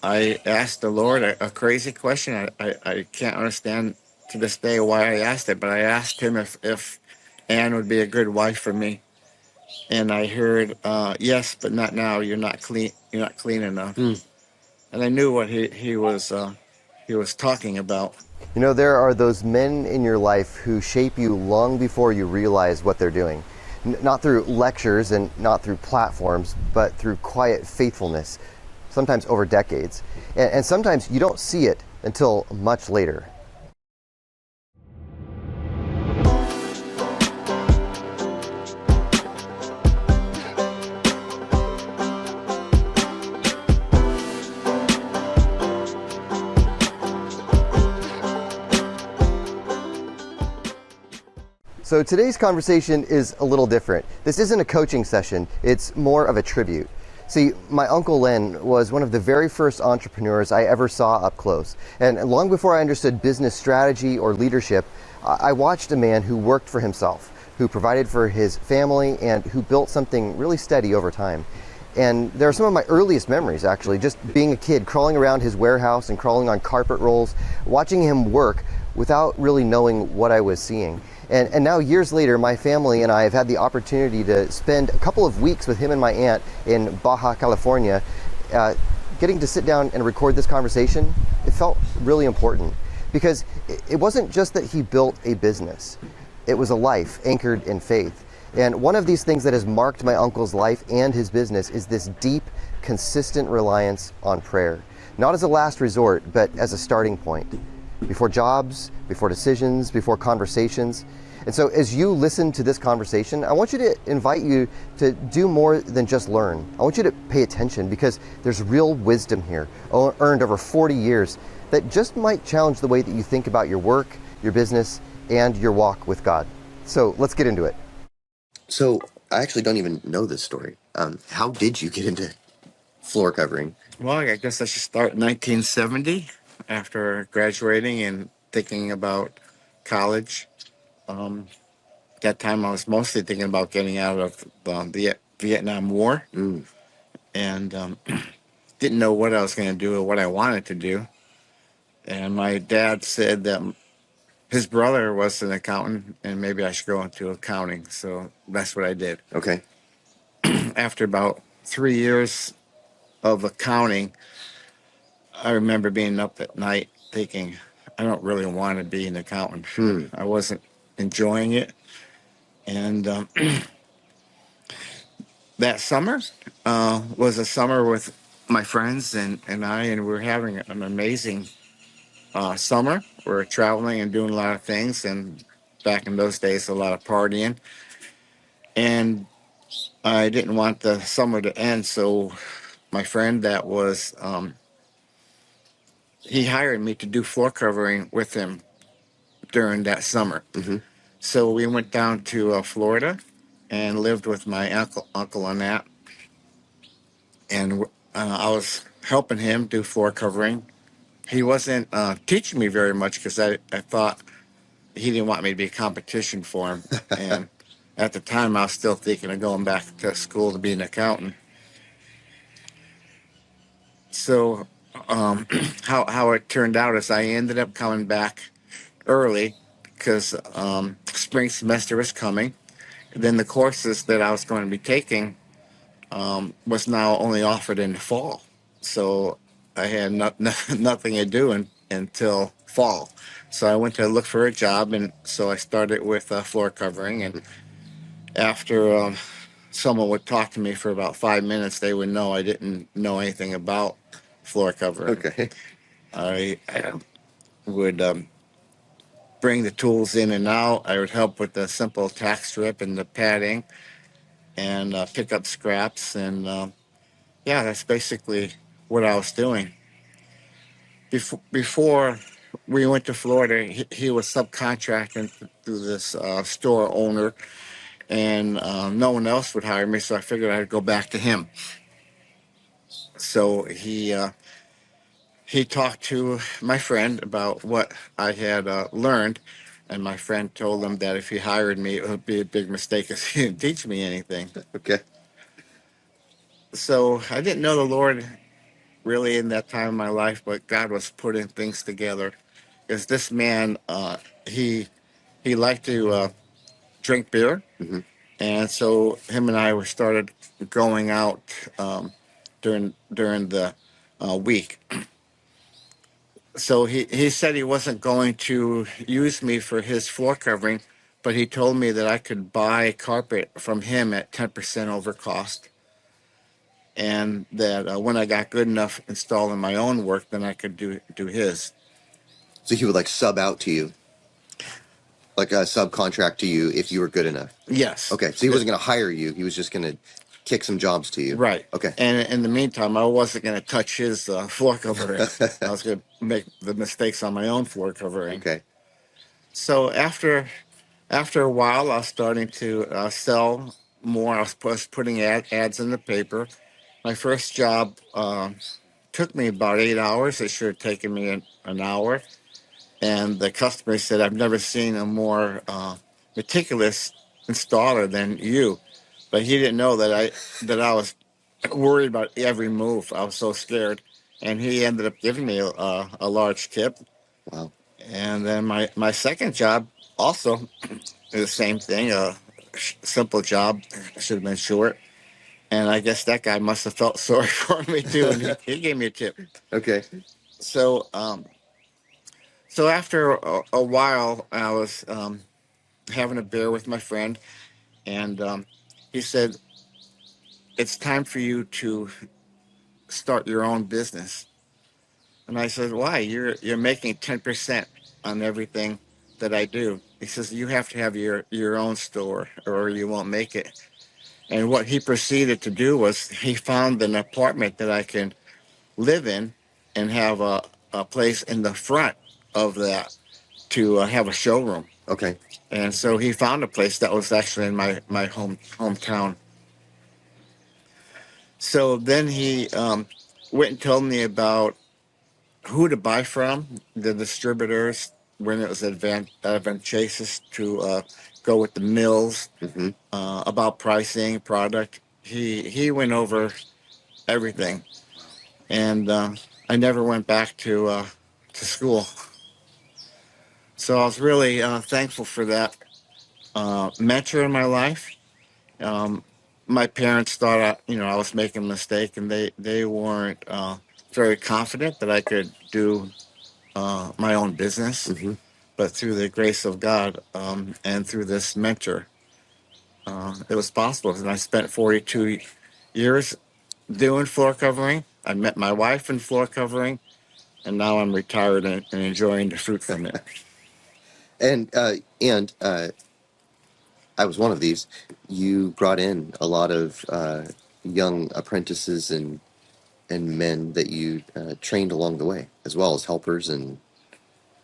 I asked the Lord a crazy question. I can't understand to this day why I asked it, but I asked him if Anne would be a good wife for me. And I heard, yes, but not now. You're not clean. You're not clean enough. Hmm. And I knew what he was talking about. You know, there are those men in your life who shape you long before you realize what they're doing. Not through lectures and not through platforms, but through quiet faithfulness, sometimes over decades. And sometimes you don't see it until much later. So today's conversation is a little different. This isn't a coaching session, it's more of a tribute. See, my Uncle Len was one of the very first entrepreneurs I ever saw up close. And long before I understood business strategy or leadership, I watched a man who worked for himself, who provided for his family, and who built something really steady over time. And there are some of my earliest memories, actually, just being a kid, crawling around his warehouse and crawling on carpet rolls, watching him work without really knowing what I was seeing. And now, years later, my family and I have had the opportunity to spend a couple of weeks with him and my aunt in Baja California. Getting to sit down and record this conversation, it felt really important because it wasn't just that he built a business. It was a life anchored in faith. And one of these things that has marked my uncle's life and his business is this deep, consistent reliance on prayer. Not as a last resort, but as a starting point. Before jobs, before decisions, before conversations. And so as you listen to this conversation, I want you to invite you to do more than just learn. I want you to pay attention because there's real wisdom here, earned over 40 years, that just might challenge the way that you think about your work, your business, and your walk with God. So let's get into it. So I actually don't even know this story. How did you get into floor covering? Well, I guess I should start in 1970 after graduating and thinking about college. That time I was mostly thinking about getting out of the Vietnam War and didn't know what I was going to do or what I wanted to do. And my dad said that his brother was an accountant and maybe I should go into accounting. So that's what I did. Okay. After about 3 years of accounting, I remember being up at night thinking, I don't really want to be an accountant. I wasn't enjoying it. And that summer was a summer with my friends and I, and we were having an amazing summer. We were traveling and doing a lot of things, and back in those days, a lot of partying. And I didn't want the summer to end, so my friend that was, he hired me to do floor covering with him during that summer. So we went down to Florida and lived with my uncle and aunt, and I was helping him do floor covering. He wasn't teaching me very much because I thought he didn't want me to be a competition for him. And at the time, I was still thinking of going back to school to be an accountant. So how it turned out is I ended up coming back early because spring semester was coming. Then the courses that I was going to be taking was now only offered in the fall. So I had nothing to do until fall. So I went to look for a job, and so I started with floor covering. And after someone would talk to me for about 5 minutes, they would know I didn't know anything about floor covering. Okay. I would bring the tools in and out. I would help with the simple tack strip and the padding and pick up scraps. And yeah, that's basically what I was doing. Before we went to Florida, he was subcontracting through this store owner, and no one else would hire me, so I figured I'd go back to him. So he talked to my friend about what I had learned, and my friend told him that if he hired me, it would be a big mistake because he didn't teach me anything. Okay. So I didn't know the Lord really in that time of my life, but God was putting things together. Because this man, he he liked to drink beer, Hmm. and so him and I were started going out during the week. So he said he wasn't going to use me for his floor covering, but he told me that I could buy carpet from him at 10% over cost, and that when I got good enough installing my own work, then I could do his. So he would like sub out to you, like a subcontract to you if you were good enough. Yes. Okay, so he wasn't going to hire you. He was just going to kick some jobs to you. Right. Okay. And in the meantime, I wasn't going to touch his floor covering. I was going to make the mistakes on my own floor covering. Okay. So after a while, I was starting to sell more. I was putting ads in the paper. My first job took me about 8 hours. It should have taken me an hour. And the customer said, "I've never seen a more meticulous installer than you." But he didn't know that I was worried about every move. I was so scared, and he ended up giving me a large tip. Wow. And then my second job also the same thing, a simple job, should have been short. And I guess that guy must have felt sorry for me too, and he gave me a tip. Okay. So so after a while, I was having a beer with my friend, and he said, "It's time for you to start your own business." And I said, "Why? You're making 10% on everything that I do." He says, "You have to have your own store, or you won't make it." And what he proceeded to do was he found an apartment that I can live in and have a place in the front of that to have a showroom. Okay. And so he found a place that was actually in my hometown. So then he went and told me about who to buy from, the distributors, when it was advantageous to go with the mills, Hmm. about pricing, product. He went over everything, and I never went back to school. So I was really thankful for that mentor in my life. Um, my parents thought I was making a mistake, and they weren't very confident that I could do my own business. Hmm. But through the grace of God and through this mentor, it was possible. And I spent 42 years doing floor covering. I met my wife in floor covering, and now I'm retired and enjoying the fruit from it. And I was one of these. You brought in a lot of young apprentices and men that you trained along the way, as well as helpers and,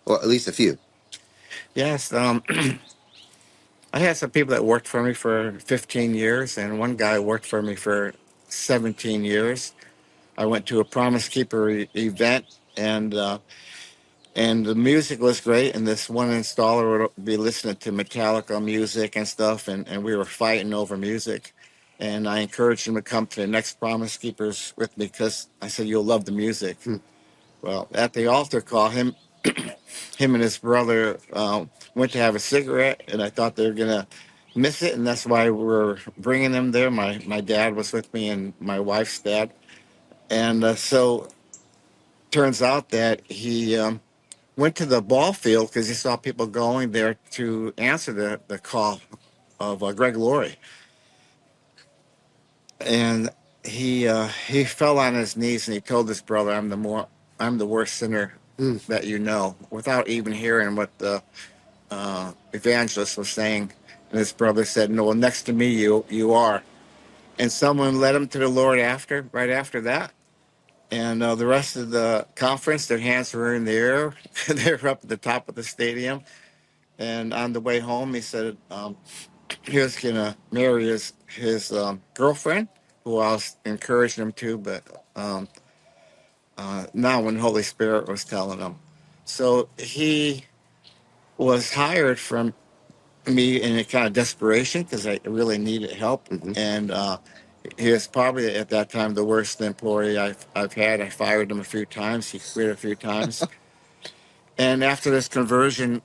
or at least a few. Yes, I had some people that worked for me for 15 years, and one guy worked for me for 17 years. I went to a Promise Keeper event, and the music was great. And this one installer would be listening to Metallica music and stuff, and we were fighting over music. And I encouraged him to come to the next Promise Keepers with me because I said, "You'll love the music." Hmm. Well, at the altar call, him and his brother went to have a cigarette, and I thought they were gonna miss it, and that's why we're bringing them there. My dad was with me, and my wife's dad, and so turns out that he went to the ball field because he saw people going there to answer the call of Greg Laurie, and he fell on his knees and he told his brother, I'm the worst sinner Mm. that you know," without even hearing what the evangelist was saying. And his brother said, "No, well, next to me, you are." And someone led him to the Lord right after that. And the rest of the conference, their hands were in the air. They were up at the top of the stadium. And on the way home, he said he was going to marry his girlfriend, who I was encouraging him to, but now when the Holy Spirit was telling him. So he was hired from me in a kind of desperation because I really needed help. Hmm. And He was probably at that time the worst employee I've had. I fired him a few times. He quit a few times. And after this conversion,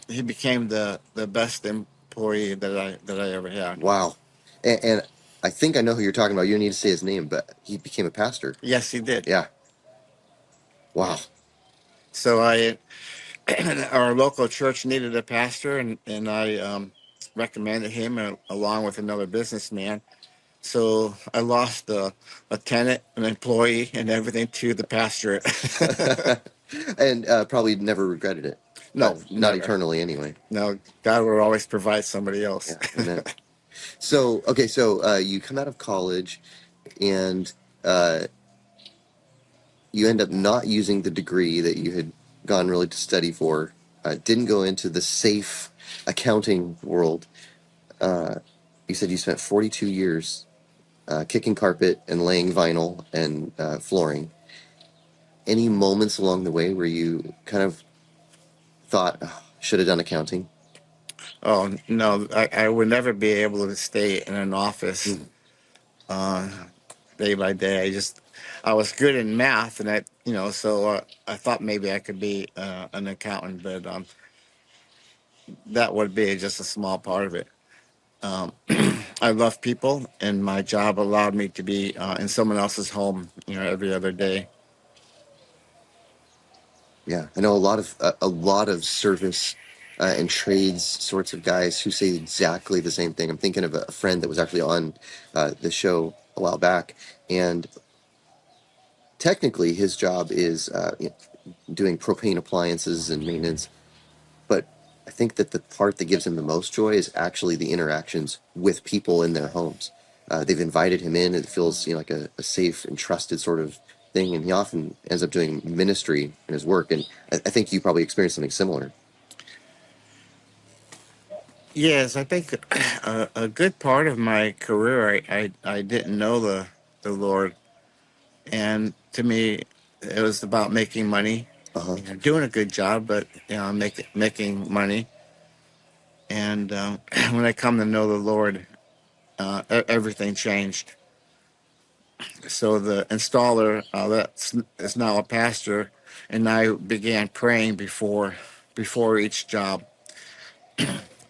he became the best employee that I ever had. Wow. And I think I know who you're talking about. You don't need to say his name, but he became a pastor. Yes, he did. Yeah. Wow. So our local church needed a pastor, and I recommended him along with another businessman. So I lost a tenant, an employee, and everything to the pastorate. And probably never regretted it. No, Not never. eternally, anyway. No, God will always provide somebody else. Yeah. Amen. So, okay, so you come out of college and uh, you end up not using the degree that you had gone really to study for, didn't go into the safe accounting world. Uh, you said you spent 42 years kicking carpet and laying vinyl and flooring. Any moments along the way where you kind of thought, oh, should have done accounting? Oh no, I would never be able to stay in an office Mm. uh, day by day. I was good in math, and so I thought maybe I could be an accountant, but that would be just a small part of it. Um, I love people, and my job allowed me to be in someone else's home, every other day. Yeah, I know a lot of service and trades sorts of guys who say exactly the same thing. I'm thinking of a friend that was actually on the show a while back, and technically his job is doing propane appliances and maintenance. But I think that the part that gives him the most joy is actually the interactions with people in their homes. They've invited him in. It feels like a safe and trusted sort of thing, and he often ends up doing ministry in his work. And I think you probably experienced something similar. Yes, I think a good part of my career, I didn't know the Lord, and to me, it was about making money, Uh-huh. doing a good job, but making money. And when I come to know the Lord, everything changed. So the installer that is now a pastor, and I began praying before each job.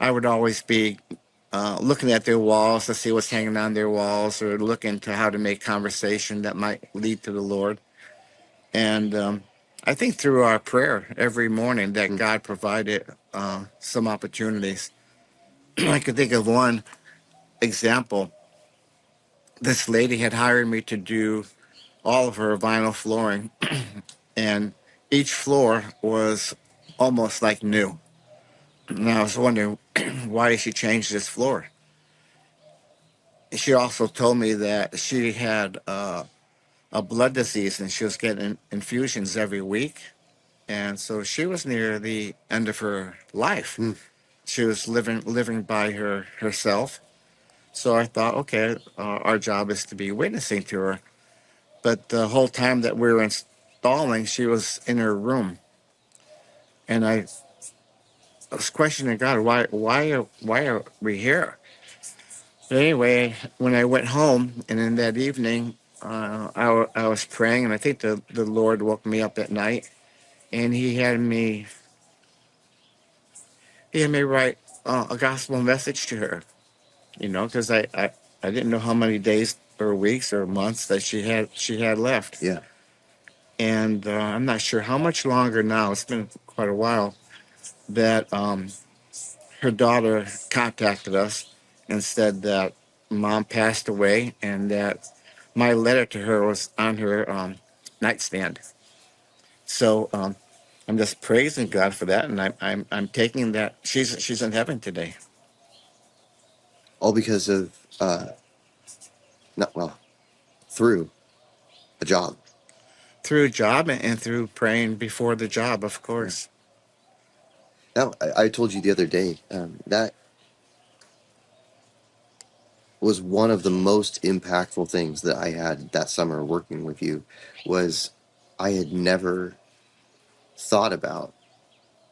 I would always be looking at their walls to see what's hanging on their walls, or looking to how to make conversation that might lead to the Lord. And I think through our prayer every morning that Mm. God provided some opportunities. I could think of one example. This lady had hired me to do all of her vinyl flooring, and each floor was almost like new. And I was wondering, why did she change this floor? She also told me that she had a blood disease, and she was getting infusions every week. And so she was near the end of her life. Mm. She was living by herself. So I thought, okay, our job is to be witnessing to her. But the whole time that we were installing, she was in her room, and I was questioning God, why are we here? But anyway, when I went home, and in that evening, I was praying, and I think the Lord woke me up at night, and he had me write a gospel message to her, because I didn't know how many days or weeks or months that she had left. Yeah. And I'm not sure how much longer now. It's been quite a while that her daughter contacted us and said that mom passed away, and that my letter to her was on her nightstand. So I'm just praising God for that, and I'm taking that she's in heaven today. All because of not well through a job. Through a job, and through praying before the job, of Yeah. course. Now, I told you the other day that was one of the most impactful things that I had that summer working with you. Was I had never thought about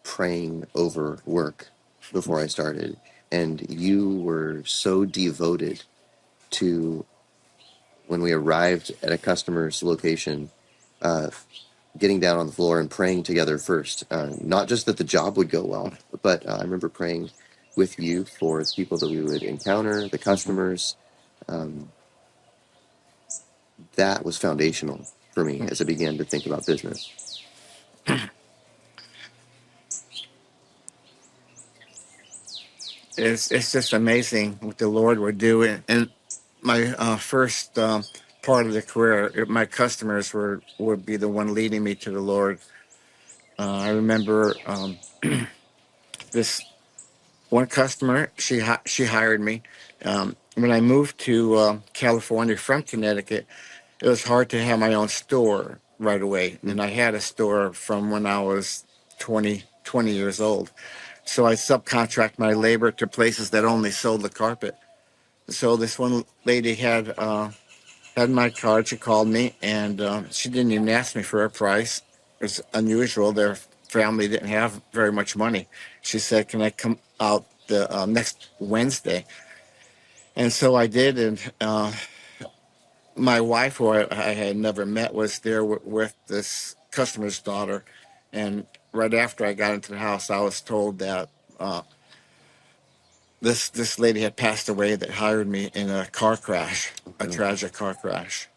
praying over work before I started, and you were so devoted to when we arrived at a customer's location, getting down on the floor and praying together first. Not just that the job would go well, but I remember praying with you for the people that we would encounter, the customers. Um, that was foundational for me as I began to think about business. It's just amazing what the Lord would do. And my first part of the career, my customers would be the one leading me to the Lord. I remember this one customer. She hired me. When I moved to California from Connecticut, it was hard to have my own store right away, and I had a store from when I was 20 years old. So I subcontract my labor to places that only sold the carpet. So this one lady had my card. She called me, and she didn't even ask me for a price. It's unusual. Their family didn't have very much money. She said, "Can I come out the next Wednesday?" And so I did. And my wife, who I had never met, was there with this customer's daughter. And right after I got into the house, I was told that this lady had passed away that hired me in a car crash, a tragic car crash.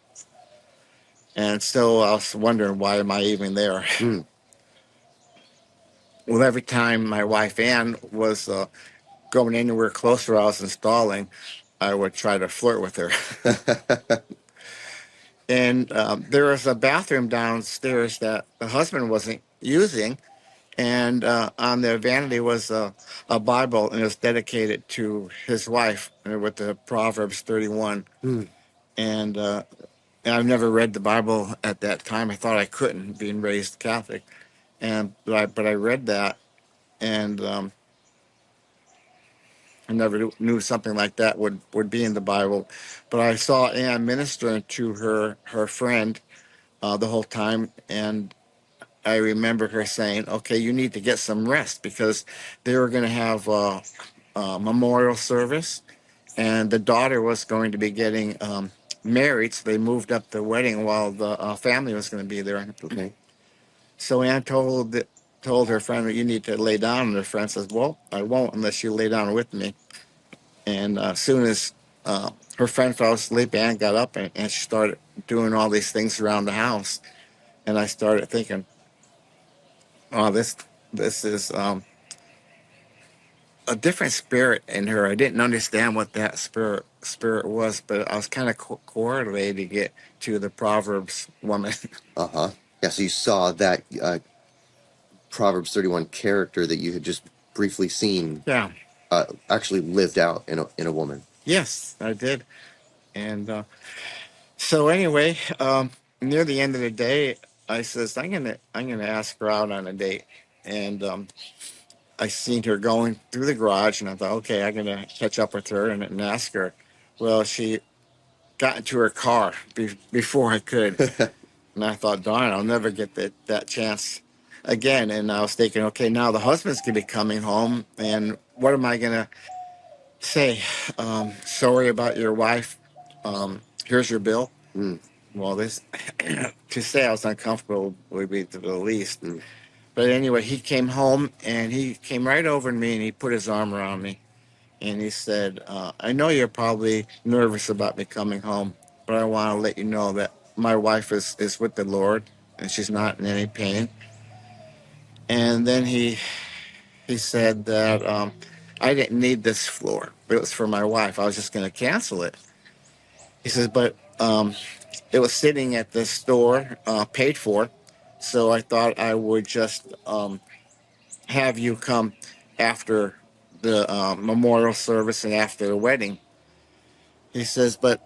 And so I was wondering, why am I even there? Well, every time my wife Ann was going anywhere close to where I was installing, I would try to flirt with her. And there was a bathroom downstairs that the husband wasn't using, and on the vanity was a Bible, and it was dedicated to his wife with the Proverbs 31. And I've never read the Bible at that time. I thought I couldn't, being raised Catholic, and but I read that, and I never knew something like that would be in the Bible. But I saw Anne ministering to her friend the whole time, and I remember her saying, "Okay, you need to get some rest," because they were going to have a memorial service, and the daughter was going to be getting married, so they moved up the wedding while the family was going to be there. Okay. So Anne told her friend, "You need to lay down," and her friend says, "Well, I won't unless you lay down with me." And as soon as her friend fell asleep, Anne got up and she started doing all these things around the house. And I started thinking, "Oh, this is a different spirit in her." I didn't understand what that spirit was, but I was kind of correlated to get to the Proverbs woman. Uh-huh. Yeah, so you saw that Proverbs 31 character that you had just briefly seen Yeah. actually lived out in a woman. Yes, I did. And so anyway, near the end of the day, I says, I'm gonna ask her out on a date. And I seen her going through the garage, and I thought, okay, I'm gonna catch up with her and ask her. Well, she got into her car before I could, and I thought, darn, I'll never get that chance again. And I was thinking, okay, now the husband's gonna be coming home, and what am I gonna say? Sorry about your wife. Here's your bill. Mm. Well, this to say I was uncomfortable would be the least. Mm. But anyway, he came home and he came right over to me and he put his arm around me and he said, "I know you're probably nervous about me coming home, but I want to let you know that my wife is with the Lord and she's not in any pain." And then he said that I didn't need this floor, but it was for my wife. I was just going to cancel it. He says, but it was sitting at the store, paid for, so I thought I would just have you come after the memorial service and after the wedding. He says, but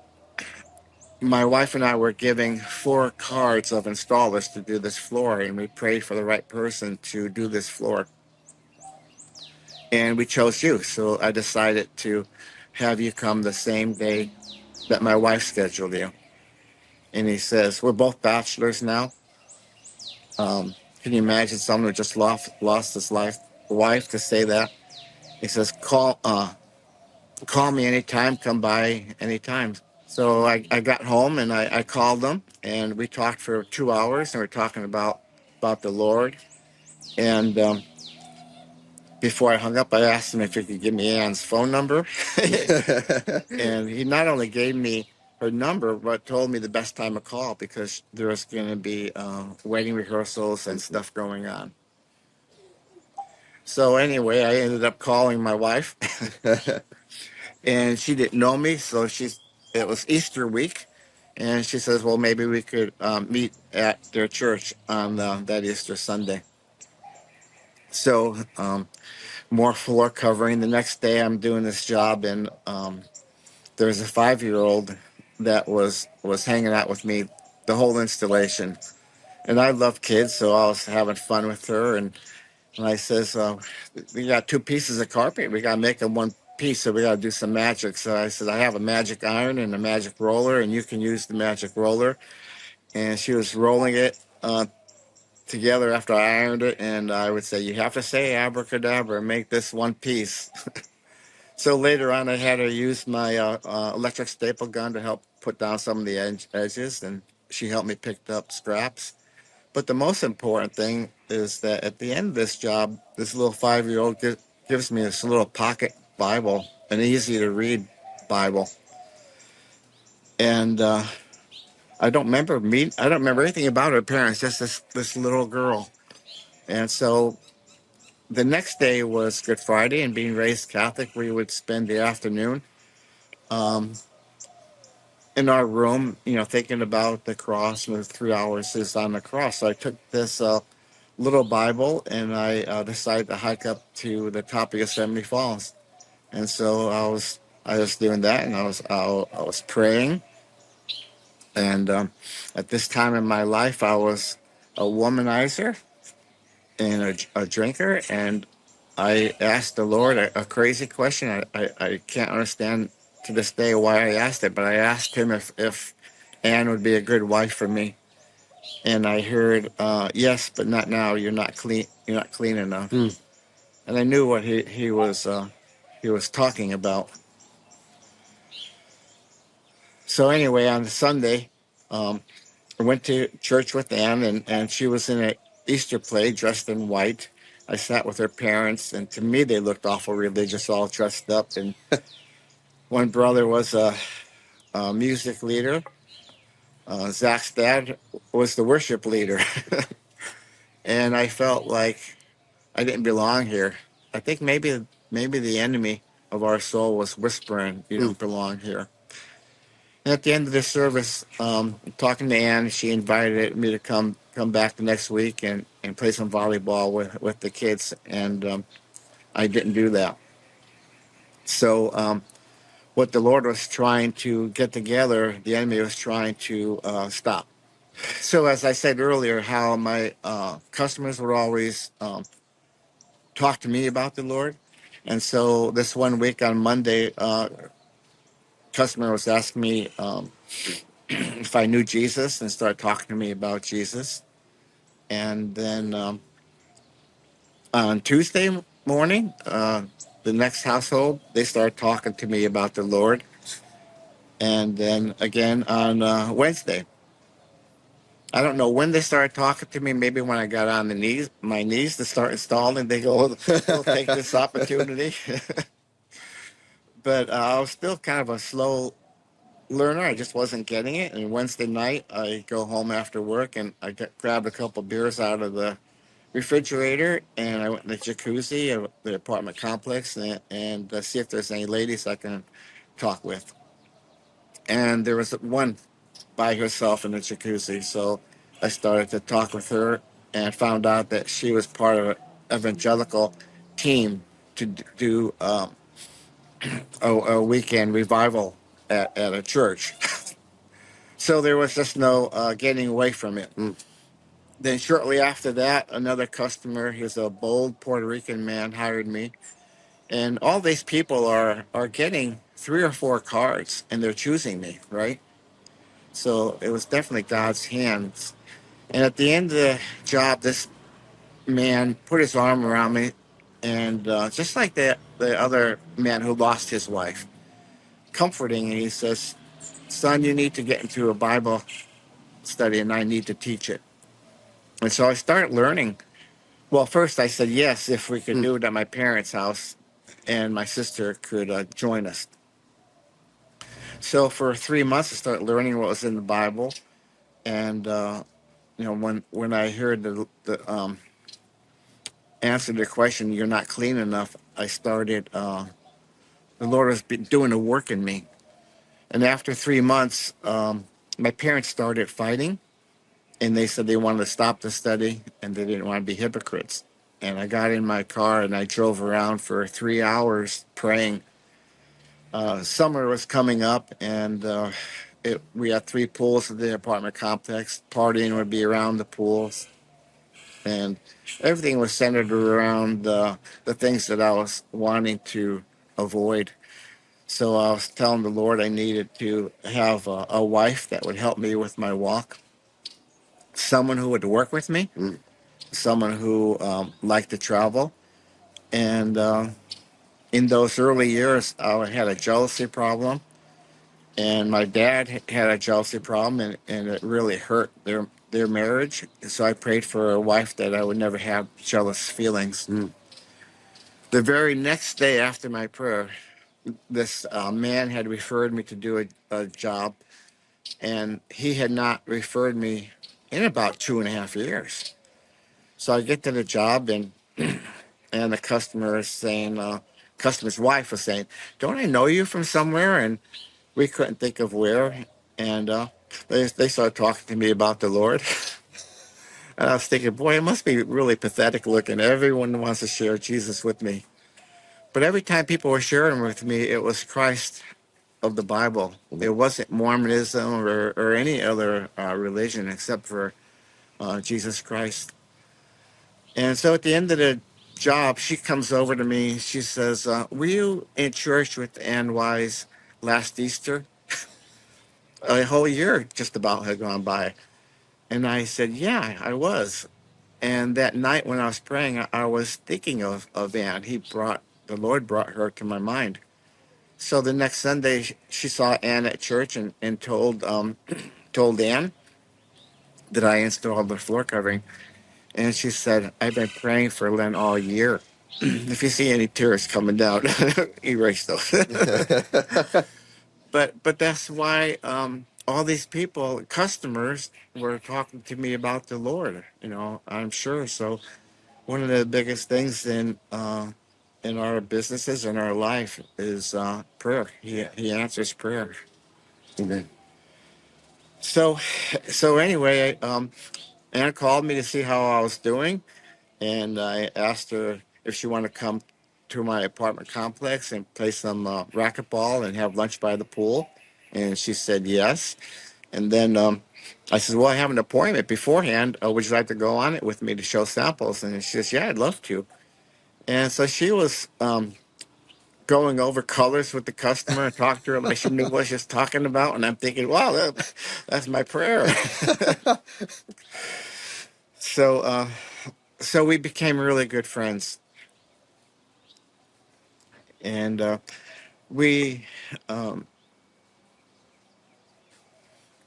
my wife and I were giving 4 cards of installers to do this floor, and we prayed for the right person to do this floor. And we chose you, so I decided to have you come the same day that my wife scheduled you. And he says, we're both bachelors now. Can you imagine someone who just lost his wife to say that? He says, call me anytime, come by anytime. So I got home and I called them and we talked for 2 hours and we're talking about the Lord. And before I hung up, I asked him if he could give me Ann's phone number. And he not only gave me her number, but told me the best time to call because there was going to be wedding rehearsals and stuff going on. So anyway, I ended up calling my wife, and she didn't know me. So it was Easter week, and she says, "Well, maybe we could meet at their church on that Easter Sunday." So more floor covering. The next day, I'm doing this job, and there's a 5-year-old that was hanging out with me the whole installation, and I love kids, so I was having fun with her, and I says, we got 2 pieces of carpet. We got to make them one piece, so we got to do some magic. So I said, I have a magic iron and a magic roller, and you can use the magic roller. And she was rolling it together after I ironed it, and I would say, you have to say abracadabra and make this one piece. So later on, I had her use my electric staple gun to help put down some of the edges, and she helped me pick up scraps. But the most important thing is that at the end of this job, this little 5-year-old gives me this little pocket Bible, an easy to read Bible. And I don't remember anything about her parents, just this little girl. And so the next day was Good Friday, and being raised Catholic, we would spend the afternoon um, in our room, thinking about the cross, and the 3 hours is on the cross. So I took this little Bible, and I decided to hike up to the top of Yosemite Falls. And so I was doing that, and I was praying. And at this time in my life, I was a womanizer and a drinker. And I asked the Lord a crazy question. I can't understand to this day why I asked it, but I asked him if Anne would be a good wife for me. And I heard, yes, but not now. You're not clean. You're not clean enough. And I knew what he was talking about. So anyway, on Sunday, I went to church with Ann, and she was in an Easter play dressed in white. I sat with her parents, and to me, they looked awful religious, all dressed up. And one brother was a music leader. Zach's dad was the worship leader. And I felt like I didn't belong here. I think maybe the enemy of our soul was whispering, "You don't belong here." And at the end of the service, talking to Ann, she invited me to come back the next week and play some volleyball with the kids, and I didn't do that. So what the Lord was trying to get together, the enemy was trying to stop. So as I said earlier, how my customers would always talk to me about the Lord. And so this one week on Monday, customer was asking me if I knew Jesus and started talking to me about Jesus. And then on Tuesday morning, the next household, they started talking to me about the Lord. And then again on Wednesday. I don't know when they started talking to me. Maybe when I got on my knees to start installing, they go, "We'll take this opportunity." But I was still kind of a slow learner. I just wasn't getting it. And Wednesday night, I go home after work and I grabbed a couple beers out of the refrigerator, and I went in the jacuzzi of the apartment complex and see if there's any ladies I can talk with. And there was one by herself in the jacuzzi, so I started to talk with her and found out that she was part of an evangelical team to do a weekend revival at a church. So there was just no getting away from it. Then shortly after that, another customer, he's a bold Puerto Rican man, hired me. And all these people are getting 3 or 4 cards, and they're choosing me, right? So it was definitely God's hands. And at the end of the job, this man put his arm around me, and just like the other man who lost his wife, comforting, and he says, son, you need to get into a Bible study and I need to teach it. And so I started learning. Well, first I said yes, if we could do it at my parents' house and my sister could join us. So for 3 months, I started learning what was in the Bible. And, when I heard the answer to the question, you're not clean enough, I started, the Lord was doing a work in me. And after 3 months, my parents started fighting, and they said they wanted to stop the study and they didn't want to be hypocrites. And I got in my car and I drove around for 3 hours praying. Summer was coming up, and we had 3 pools in the apartment complex. Partying would be around the pools, and everything was centered around the things that I was wanting to avoid. So I was telling the Lord I needed to have a wife that would help me with my walk, someone who would work with me, someone who liked to travel. And in those early years, I had a jealousy problem, and my dad had a jealousy problem, and it really hurt their marriage. So I prayed for a wife that I would never have jealous feelings. The very next day after my prayer, this man had referred me to do a job, and he had not referred me in about 2.5 years. So I get to the job, and the customer is saying, customer's wife was saying, "Don't I know you from somewhere?" And we couldn't think of where. And they started talking to me about the Lord. And I was thinking, boy, it must be really pathetic looking. Everyone wants to share Jesus with me. But every time people were sharing with me, it was Christ of the Bible. It wasn't Mormonism or any other religion except for Jesus Christ. And so at the end of the job, she comes over to me. She says, "Were you in church with Ann Wise last Easter?" A whole year just about had gone by. And I said, "Yeah, I was." And that night when I was praying, I was thinking of Ann. The Lord brought her to my mind. So the next Sunday, she saw Ann at church and told Ann that I installed the floor covering. And she said, "I've been praying for Len all year." If you see any tears coming down, erase those. But that's why all these people, customers, were talking to me about the Lord. I'm sure. So one of the biggest things in our businesses in our life is prayer. He answers prayer. Amen. So so anyway, Anna called me to see how I was doing, and I asked her if she wanted to come to my apartment complex and play some racquetball and have lunch by the pool, and she said yes. And then I said, "Well, I have an appointment beforehand. Would you like to go on it with me to show samples?" And she says, "Yeah, I'd love to." And so she was going over colors with the customer and talked to her like she knew what she was talking about. And I'm thinking, wow, that's my prayer. So, so we became really good friends, and we um,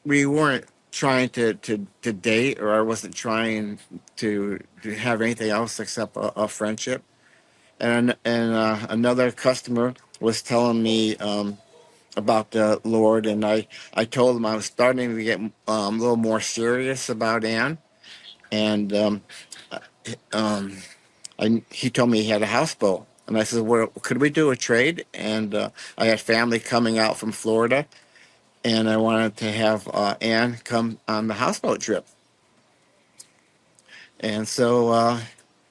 we weren't trying to date, or I wasn't trying to have anything else except a friendship. And another customer was telling me about the Lord, and I told him I was starting to get a little more serious about Ann, and um, he told me he had a houseboat, and I said, "Well, could we do a trade?" And I had family coming out from Florida, and I wanted to have Ann come on the houseboat trip, and so.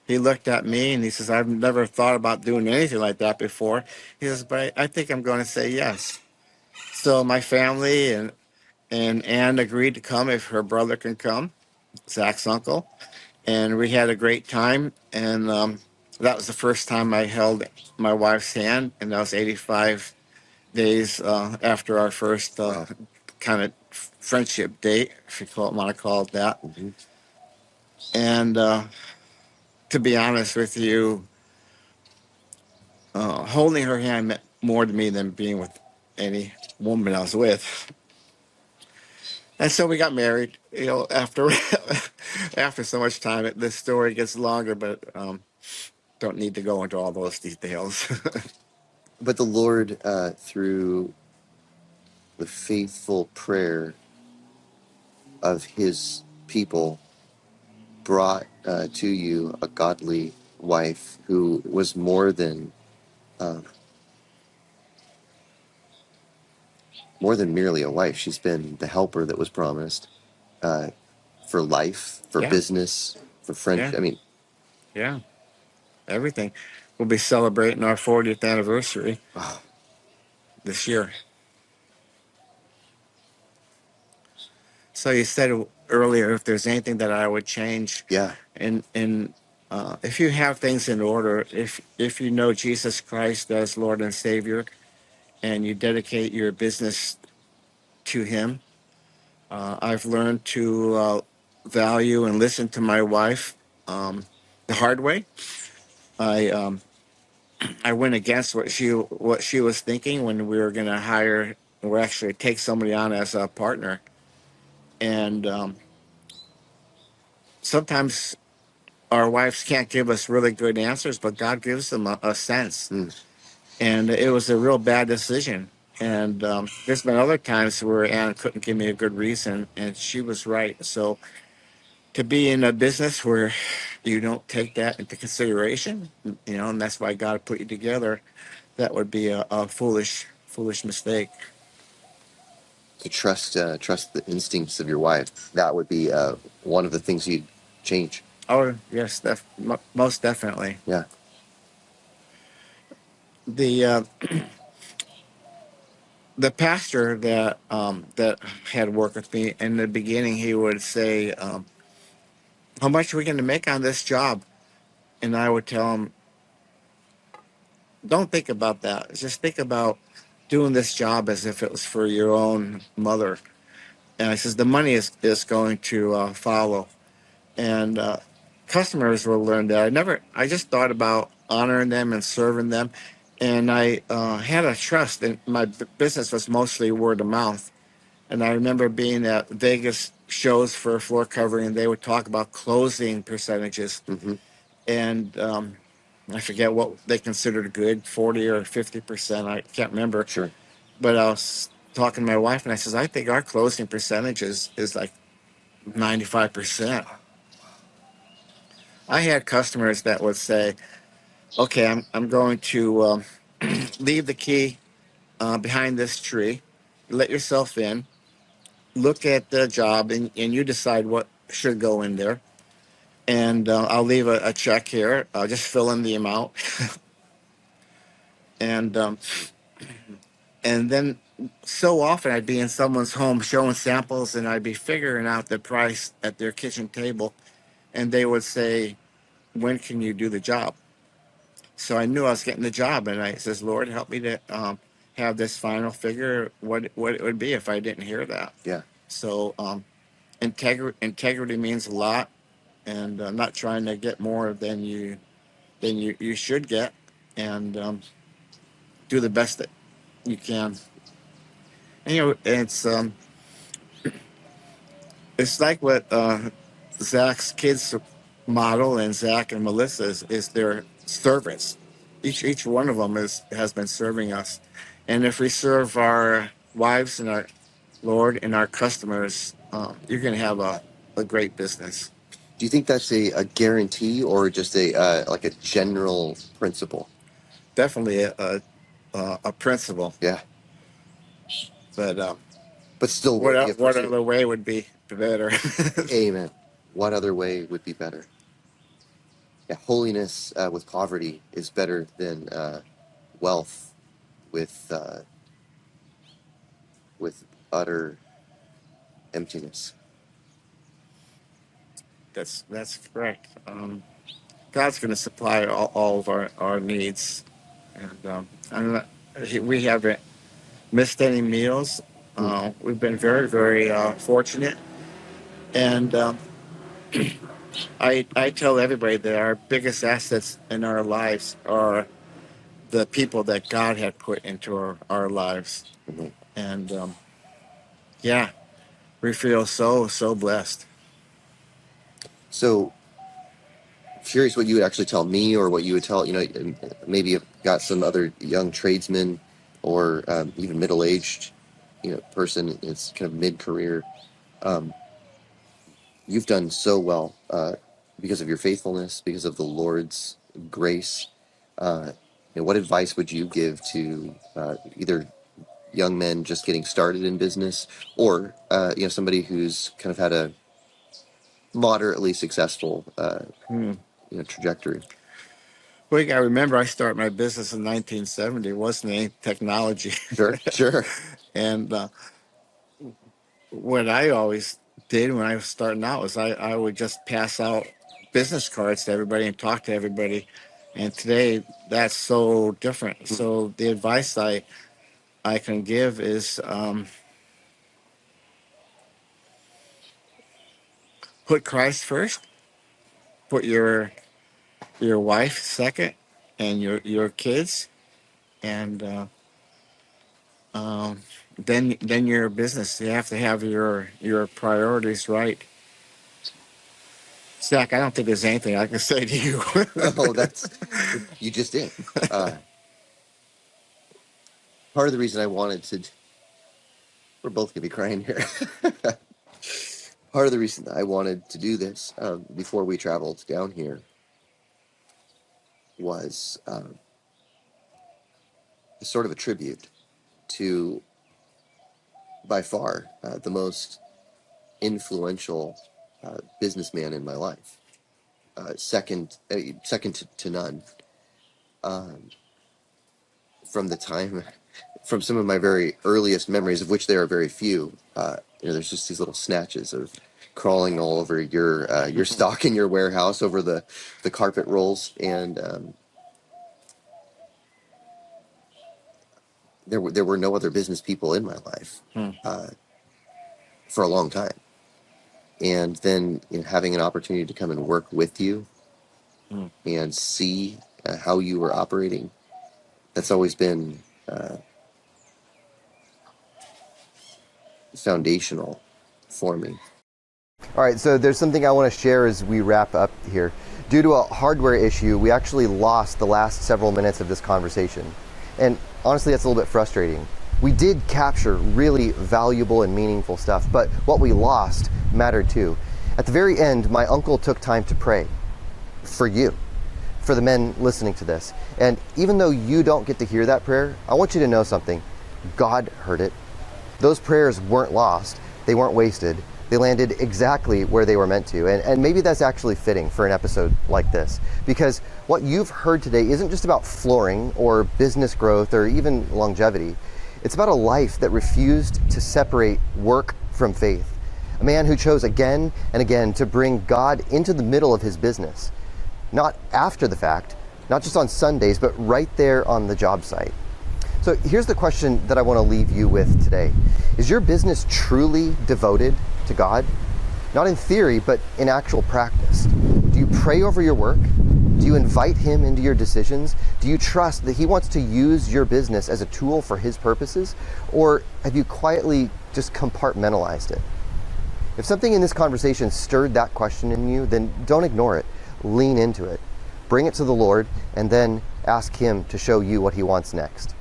He looked at me and he says, "I've never thought about doing anything like that before." He says, "But I think I'm going to say yes." So my family and Ann agreed to come if her brother can come, Zach's uncle, and we had a great time. And that was the first time I held my wife's hand, and that was 85 days after our first kind of friendship date, if you want to call it that. And to be honest with you, holding her hand meant more to me than being with any woman I was with. And so we got married. After after so much time, the story gets longer, but don't need to go into all those details. But the Lord, through the faithful prayer of His people, brought to you a godly wife who was uh, more than merely a wife. She's been the helper that was promised uh, for life, for Yeah, business, for friendship. yeah, I mean, yeah. Everything. We'll be celebrating our 40th anniversary oh, this year. So you said earlier if there's anything that I would change, yeah, and if you have things in order, if you know Jesus Christ as Lord and Savior, and you dedicate your business to Him, I've learned to value and listen to my wife the hard way. I I went against what she was thinking when we were going to hire or actually take somebody on as a partner, and sometimes our wives can't give us really good answers, but God gives them a sense. mm, And it was a real bad decision. And there's been other times where Ann couldn't give me a good reason, and she was right. So to be in a business where you don't take that into consideration, and that's why God put you together, that would be a foolish mistake. to trust the instincts of your wife. That would be one of the things you'd change. Oh yes, most definitely. Yeah. The the pastor that had worked with me in the beginning, he would say, "How much are we going to make on this job?" And I would tell him, "Don't think about that. Just think about doing this job as if it was for your own mother." And I says, "The money is going to follow." And customers will learn that. I just thought about honoring them and serving them, and I had a trust. And my business was mostly word of mouth. And I remember being at Vegas shows for floor covering, and they would talk about closing percentages. Hmm. And I forget what they considered good, 40 or 50%. I can't remember. Sure. But I was talking to my wife, and I says, I think our closing percentage is like 95%. I had customers that would say, okay, I'm going to leave the key behind this tree, let yourself in, look at the job, and you decide what should go in there. And I'll leave a check here. I'll just fill in the amount, and and then so often I'd be in someone's home showing samples, and I'd be figuring out the price at their kitchen table, and they would say, "When can you do the job?" So I knew I was getting the job, and I says, "Lord, help me to have this final figure. What it would be if I didn't hear that." Yeah. So integrity means a lot, and not trying to get more than you should get, and do the best that you can. And, it's like what Zach's kids model and Zach and Melissa is their servants. Each one of them has been serving us, and if we serve our wives and our Lord and our customers, you're going to have a great business. Do you think that's a guarantee or just a like a general principle? Definitely a principle, Yeah. but But still what worthy of what pursuit. other way would be better? Amen. What other way would be better? Yeah, holiness with poverty is better than wealth with with utter emptiness. That's correct. God's going to supply all of our needs, and we haven't missed any meals. Mm. We've been very fortunate, and I tell everybody that our biggest assets in our lives are the people that God had put into our lives, Mhm. and yeah, We feel so blessed. So curious what you would actually tell me, or what you would tell, maybe you've got some other young tradesman, or even middle-aged, person. It's kind of mid-career. Um, you've done so well because of your faithfulness, because of the Lord's grace. What advice would you give to either young men just getting started in business, or somebody who's kind of had a moderately successful Hmm. trajectory? Well, you got to remember, I started my business in 1970. It wasn't any technology. Sure, sure. And what I always did when I was starting out was I would just pass out business cards to everybody and talk to everybody. And today, that's so different. So the advice I can give is put Christ first, put your wife second, and your kids, and then your business. You have to have your priorities right. Zach, I don't think there's anything I can say to you. Oh, you just did. Part of the reason I wanted to, we're both gonna be crying here. Part of the reason I wanted to do this before we traveled down here was sort of a tribute to, by far, the most influential businessman in my life, second to none. Um, from the time, from some of my very earliest memories, of which there are very few. There's just these little snatches of crawling all over your stock in your warehouse, over the carpet rolls, and there were no other business people in my life Hmm. for a long time. And then having an opportunity to come and work with you Hmm. and see how you were operating, that's always been foundational for me. All right, so there's something I want to share as we wrap up here. Due to a hardware issue, we actually lost the last several minutes of this conversation. And honestly, that's a little bit frustrating. We did capture really valuable and meaningful stuff, but what we lost mattered too. At the very end, my uncle took time to pray for you, for the men listening to this. And even though you don't get to hear that prayer, I want you to know something. God heard it. Those prayers weren't lost. They weren't wasted. They landed exactly where they were meant to. And maybe that's actually fitting for an episode like this, because what you've heard today isn't just about flooring or business growth or even longevity. It's about a life that refused to separate work from faith. A man who chose again and again to bring God into the middle of his business. Not after the fact, not just on Sundays, but right there on the job site. So here's the question that I want to leave you with today. Is your business truly devoted to God? Not in theory, but in actual practice. Do you pray over your work? Do you invite him into your decisions? Do you trust that he wants to use your business as a tool for his purposes? Or have you quietly just compartmentalized it? If something in this conversation stirred that question in you, then don't ignore it. Lean into it. Bring it to the Lord, and then ask him to show you what he wants next.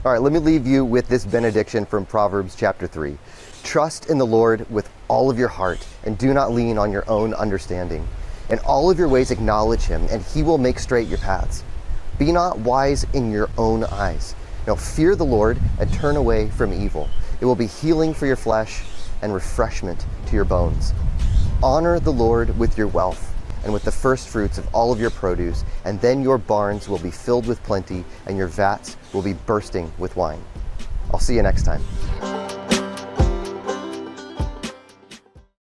All right, let me leave you with this benediction from Proverbs chapter 3. Trust in the Lord with all of your heart, and do not lean on your own understanding. In all of your ways acknowledge him, and he will make straight your paths. Be not wise in your own eyes. No, fear the Lord and turn away from evil. It will be healing for your flesh and refreshment to your bones. Honor the Lord with your wealth and with the first fruits of all of your produce, and then your barns will be filled with plenty, and your vats will be bursting with wine. I'll see you next time.